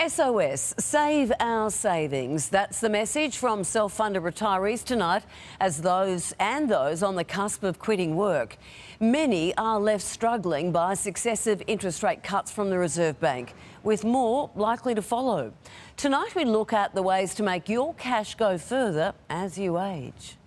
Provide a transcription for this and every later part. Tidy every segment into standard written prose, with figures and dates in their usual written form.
SOS, save our savings. That's the message from self-funded retirees tonight as those on the cusp of quitting work. Many are left struggling by successive interest rate cuts from the Reserve Bank, with more likely to follow. Tonight we look at the ways to make your cash go further as you age.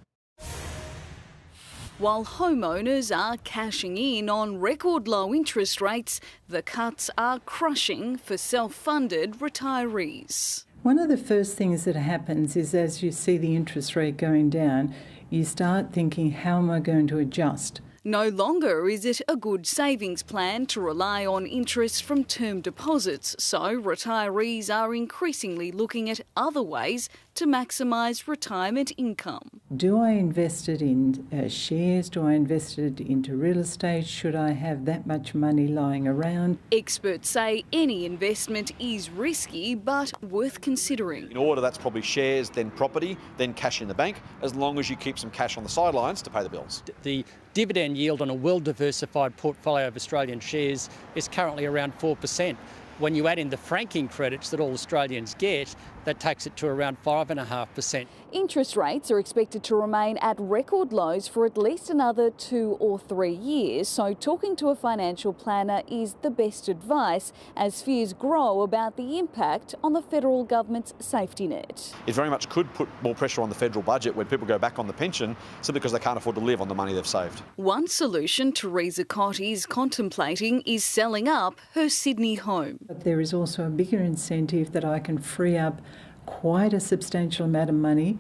While homeowners are cashing in on record low interest rates, the cuts are crushing for self-funded retirees. One of the first things that happens is as you see the interest rate going down, you start thinking, how am I going to adjust? No longer is it a good savings plan to rely on interest from term deposits, so retirees are increasingly looking at other ways to maximise retirement income. Do I invest it in shares? Do I invest it into real estate? Should I have that much money lying around? Experts say any investment is risky but worth considering. In order, that's probably shares, then property, then cash in the bank, as long as you keep some cash on the sidelines to pay the bills. The dividend yield on a well-diversified portfolio of Australian shares is currently around 4%. When you add in the franking credits that all Australians get, that takes it to around 5.5%. Interest rates are expected to remain at record lows for at least another 2 or 3 years, so talking to a financial planner is the best advice as fears grow about the impact on the federal government's safety net. It very much could put more pressure on the federal budget when people go back on the pension simply because they can't afford to live on the money they've saved. One solution Teresa Cott is contemplating is selling up her Sydney home. But there is also a bigger incentive that I can free up quite a substantial amount of money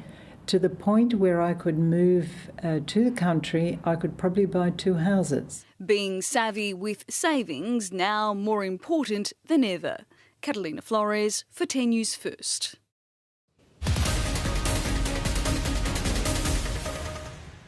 to the point where I could move to the country. I could probably buy 2 houses. Being savvy with savings now more important than ever. Catalina Flores for 10 News First.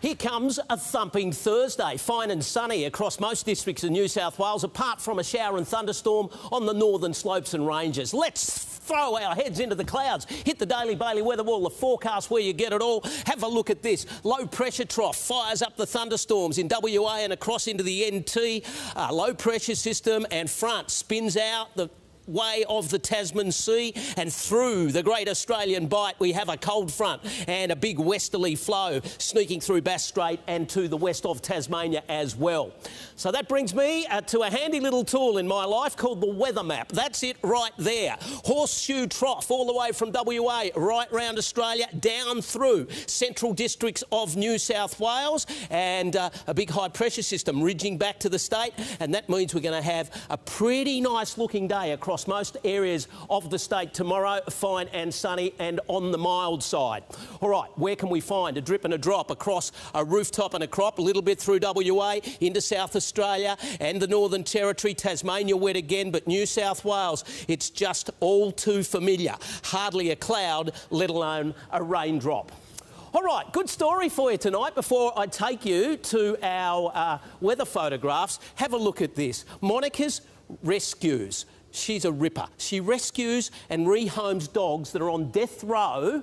Here comes a thumping Thursday, fine and sunny across most districts of New South Wales, apart from a shower and thunderstorm on the northern slopes and ranges. Let's throw our heads into the clouds, hit the Daily Bailey weather wall, the forecast where you get it all. Have a look at this. Low pressure trough fires up the thunderstorms in WA and across into the NT. Low pressure system and front spins out the way of the Tasman Sea and through the Great Australian Bight we have a cold front and a big westerly flow sneaking through Bass Strait and to the west of Tasmania as well. So that brings me to a handy little tool in my life called the weather map. That's it right there. Horseshoe trough all the way from WA right round Australia down through central districts of New South Wales and a big high pressure system ridging back to the state, and that means we're going to have a pretty nice looking day across most areas of the state tomorrow, fine and sunny and on the mild side. All right, where can we find a drip and a drop across a rooftop and a crop, a little bit through WA into South Australia and the Northern Territory, Tasmania wet again, but New South Wales, it's just all too familiar. Hardly a cloud, let alone a raindrop. All right, good story for you tonight. Before I take you to our weather photographs, have a look at this. Monica's Rescues. She's a ripper. She rescues and rehomes dogs that are on death row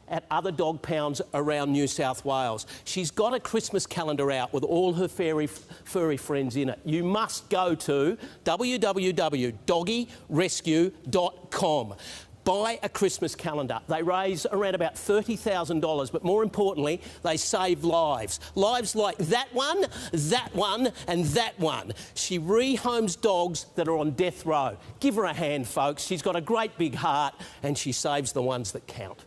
at other dog pounds around New South Wales. She's got a Christmas calendar out with all her furry friends in it. You must go to www.doggyrescue.com. Buy a Christmas calendar. They raise around about $30,000, but more importantly, they save lives. Lives like that one, and that one. She rehomes dogs that are on death row. Give her a hand, folks. She's got a great big heart and she saves the ones that count.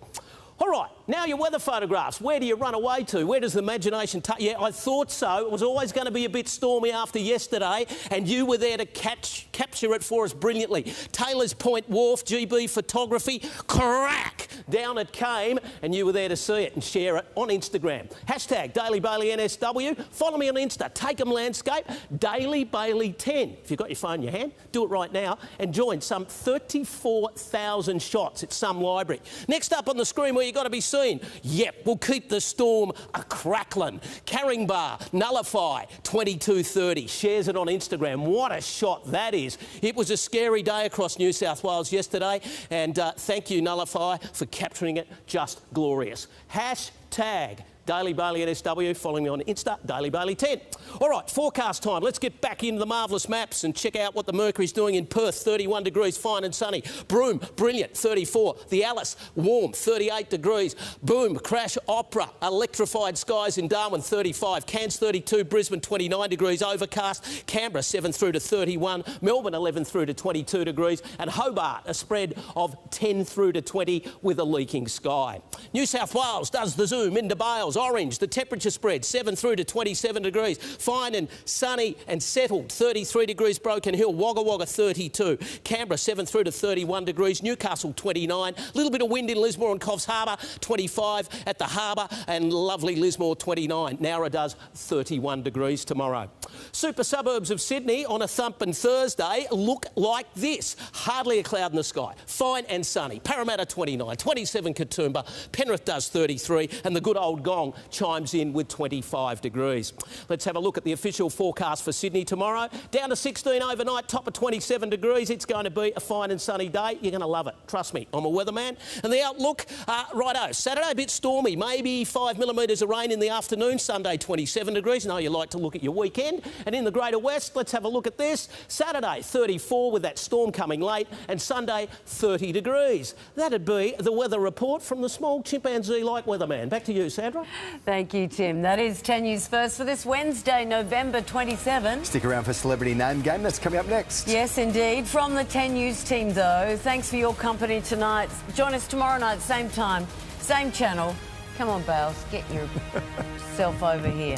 All right, now your weather photographs. Where do you run away to? Where does the imagination take you? Yeah, I thought so. It was always going to be a bit stormy after yesterday, and you were there to capture it for us brilliantly. Taylor's Point Wharf, GB Photography, crack! Down it came, and you were there to see it and share it on Instagram. Hashtag Daily Bailey NSW. Follow me on Insta, Take 'em Landscape, Daily Bailey 10. If you've got your phone in your hand, do it right now and join some 34,000 shots at some library. Next up on the screen where you've got to be seen. Yep, we'll keep the storm a-crackling. Caringbah, Nullify, 2230. Shares it on Instagram. What a shot that is. It was a scary day across New South Wales yesterday, and thank you, Nullify, for capturing it just glorious. Hashtag Daily Bailey NSW. Following me on Insta, Daily Bailey 10. All right, forecast time. Let's get back into the marvellous maps and check out what the Mercury's doing in Perth, 31 degrees, fine and sunny. Broome, brilliant, 34. The Alice, warm, 38 degrees. Boom, Crash, Opera, electrified skies in Darwin, 35. Cairns, 32. Brisbane, 29 degrees, overcast. Canberra, 7 through to 31. Melbourne, 11 through to 22 degrees. And Hobart, a spread of 10 through to 20 with a leaking sky. New South Wales does the zoom into Bales. Orange, the temperature spread, 7 through to 27 degrees. Fine and sunny and settled, 33 degrees Broken Hill. Wagga Wagga, 32. Canberra, 7 through to 31 degrees. Newcastle, 29. A little bit of wind in Lismore and Coffs Harbour, 25 at the harbour. And lovely Lismore, 29. Nowra does 31 degrees tomorrow. Super suburbs of Sydney on a thumping Thursday look like this. Hardly a cloud in the sky. Fine and sunny. Parramatta, 29. 27 Katoomba. Penrith does 33. And the good old Gong chimes in with 25 degrees. Let's have a look at the official forecast for Sydney tomorrow. Down to 16 overnight, top of 27 degrees. It's going to be a fine and sunny day. You're going to love it. Trust me, I'm a weatherman. And the outlook, righto, Saturday a bit stormy, maybe 5 millimetres of rain in the afternoon. Sunday, 27 degrees. Know you like to look at your weekend. And in the Greater West, let's have a look at this. Saturday, 34 with that storm coming late. And Sunday, 30 degrees. That'd be the weather report from the small chimpanzee-like weatherman. Back to you, Sandra. Thank you, Tim. That is 10 News First for this Wednesday, November 27. Stick around for Celebrity Name Game. That's coming up next. Yes, indeed. From the 10 News team, though, thanks for your company tonight. Join us tomorrow night, same time, same channel. Come on, Bales, get yourself over here.